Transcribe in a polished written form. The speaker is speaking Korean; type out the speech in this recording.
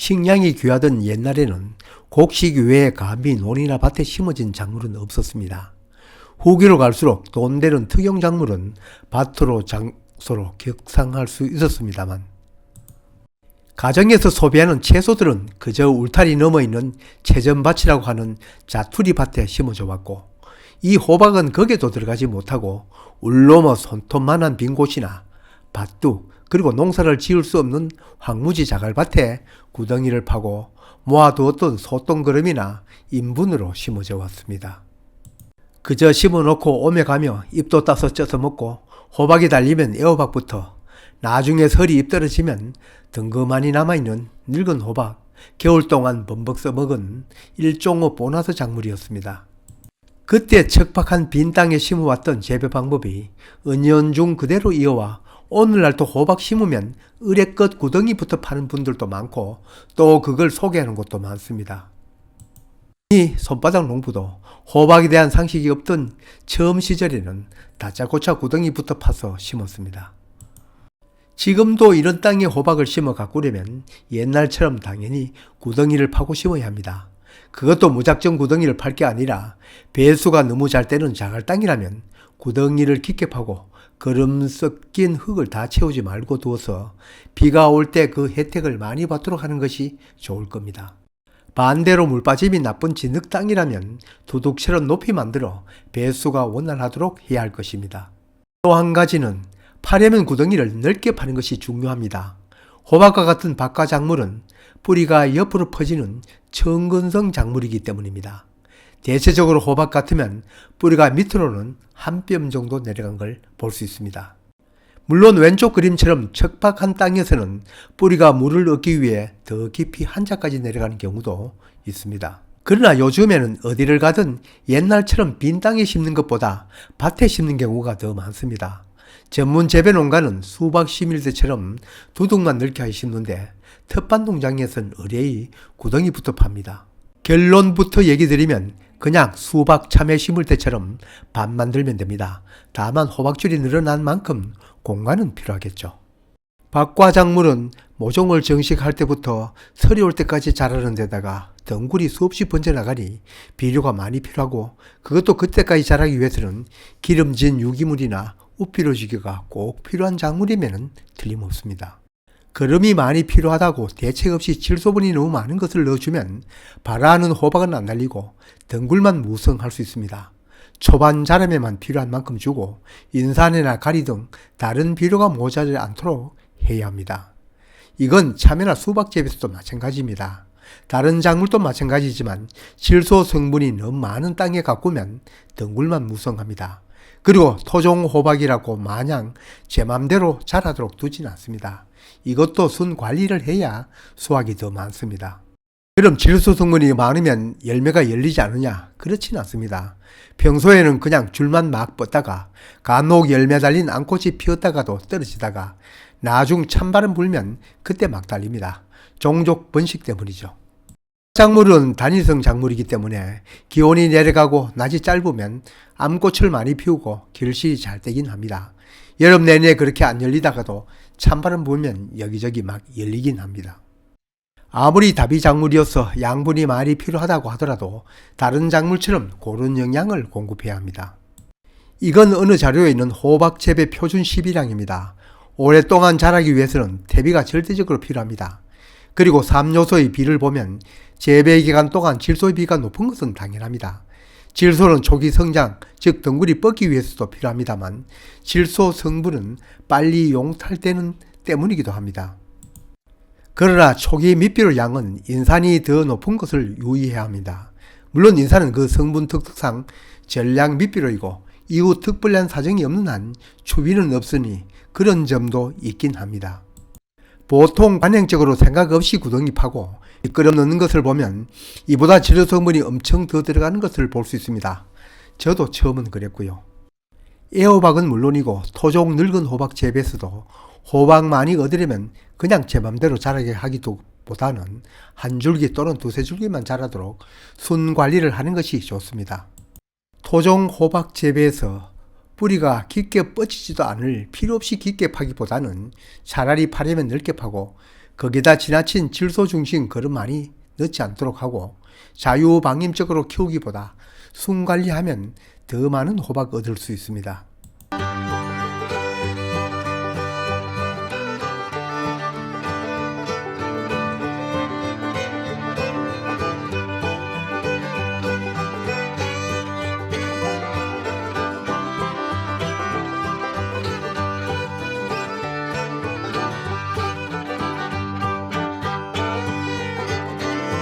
식량이 귀하던 옛날에는 곡식 외에 감히 논이나 밭에 심어진 작물은 없었습니다. 후기로 갈수록 돈되는 특용 작물은 밭으로 장소로 격상할 수 있었습니다만 가정에서 소비하는 채소들은 그저 울타리 넘어 있는 채전밭이라고 하는 자투리 밭에 심어져 왔고, 이 호박은 거기에도 들어가지 못하고 울 넘어 손톱만한 빈 곳이나 밭둑, 그리고 농사를 지을 수 없는 황무지 자갈밭에 구덩이를 파고 모아두었던 소똥그름이나 인분으로 심어져 왔습니다. 그저 심어놓고 오며 가며 잎도 따서 쪄서 먹고, 호박이 달리면 애호박부터, 나중에 설이 잎 떨어지면 덩그마니 남아있는 늙은 호박, 겨울 동안 범벅 써먹은 일종의 보너스 작물이었습니다. 그때 척박한 빈 땅에 심어왔던 재배 방법이 은연중 그대로 이어와 오늘날도 호박 심으면 의뢰껏 구덩이부터 파는 분들도 많고, 또 그걸 소개하는 곳도 많습니다. 이 손바닥 농부도 호박에 대한 상식이 없던 처음 시절에는 다짜고짜 구덩이부터 파서 심었습니다. 지금도 이런 땅에 호박을 심어 가꾸려면 옛날처럼 당연히 구덩이를 파고 심어야 합니다. 그것도 무작정 구덩이를 팔 게 아니라 배수가 너무 잘 되는 자갈 땅이라면 구덩이를 깊게 파고 거름 섞인 흙을 다 채우지 말고 두어서 비가 올 때 그 혜택을 많이 받도록 하는 것이 좋을 겁니다. 반대로 물빠짐이 나쁜 진흙 땅이라면 두둑처럼 높이 만들어 배수가 원활하도록 해야 할 것입니다. 또 한 가지는 파려면 구덩이를 넓게 파는 것이 중요합니다. 호박과 같은 박과 작물은 뿌리가 옆으로 퍼지는 천근성 작물이기 때문입니다. 대체적으로 호박 같으면 뿌리가 밑으로는 한 뼘 정도 내려간 걸 볼 수 있습니다. 물론 왼쪽 그림처럼 척박한 땅에서는 뿌리가 물을 얻기 위해 더 깊이 한자까지 내려가는 경우도 있습니다. 그러나 요즘에는 어디를 가든 옛날처럼 빈 땅에 심는 것보다 밭에 심는 경우가 더 많습니다. 전문 재배 농가는 수박 심을 때처럼 두둑만 넓게 심는데 텃밭 농장에서는 의뢰의 구덩이부터 팝니다. 결론부터 얘기 드리면 그냥 수박 참외 심을 때처럼 밭 만들면 됩니다. 다만 호박줄이 늘어난 만큼 공간은 필요하겠죠. 박과 작물은 모종을 정식할 때부터 설이 올 때까지 자라는 데다가 덩굴이 수없이 번져나가니 비료가 많이 필요하고, 그것도 그때까지 자라기 위해서는 기름진 유기물이나 우피로지기가 꼭 필요한 작물이면 틀림없습니다. 거름이 많이 필요하다고 대책 없이 질소분이 너무 많은 것을 넣어주면 바라는 호박은 안 달리고 덩굴만 무성할 수 있습니다. 초반 자람에만 필요한 만큼 주고 인산이나 가리 등 다른 비료가 모자라지 않도록 해야 합니다. 이건 참외나 수박 재배에서도 마찬가지입니다. 다른 작물도 마찬가지지만 질소 성분이 너무 많은 땅에 가꾸면 덩굴만 무성합니다. 그리고 토종 호박이라고 마냥 제 맘대로 자라도록 두진 않습니다. 이것도 순 관리를 해야 수확이 더 많습니다. 그럼 질소 성분이 많으면 열매가 열리지 않느냐? 그렇진 않습니다. 평소에는 그냥 줄만 막 뻗다가 간혹 열매 달린 앙꽃이 피었다가도 떨어지다가 나중 찬바람 불면 그때 막 달립니다. 종족 번식 때문이죠. 작물은 단일성 작물이기 때문에 기온이 내려가고 낮이 짧으면 암꽃을 많이 피우고 결실이 잘 되긴 합니다. 여름 내내 그렇게 안 열리다가도 찬바람 불면 여기저기 막 열리긴 합니다. 아무리 다비 작물이어서 양분이 많이 필요하다고 하더라도 다른 작물처럼 고른 영양을 공급해야 합니다. 이건 어느 자료에 있는 호박 재배 표준 시비량입니다. 오랫동안 자라기 위해서는 퇴비가 절대적으로 필요합니다. 그리고 3요소의 비를 보면 재배 기간 동안 질소의 비가 높은 것은 당연합니다. 질소는 초기 성장, 즉 덩굴이 뻗기 위해서도 필요합니다만 질소 성분은 빨리 용탈되는 때문이기도 합니다. 그러나 초기 밑비료 양은 인산이 더 높은 것을 유의해야 합니다. 물론 인산은 그 성분 특성상 전량 밑비료이고 이후 특별한 사정이 없는 한 추비는 없으니 그런 점도 있긴 합니다. 보통 관행적으로 생각 없이 구덩이 파고 미끄럼 넣는 것을 보면 이보다 질소 성분이 엄청 더 들어가는 것을 볼 수 있습니다. 저도 처음은 그랬고요. 애호박은 물론이고 토종 늙은 호박 재배에서도 호박 많이 얻으려면 그냥 제 맘대로 자라게 하기도 보다는 한 줄기 또는 두세 줄기만 자라도록 순 관리를 하는 것이 좋습니다. 토종 호박 재배에서 뿌리가 깊게 뻗치지도 않을 필요 없이 깊게 파기보다는 차라리 파려면 넓게 파고 거기다 지나친 질소 중심 걸음 많이 넣지 않도록 하고 자유방임적으로 키우기보다 순 관리하면 더 많은 호박 얻을 수 있습니다.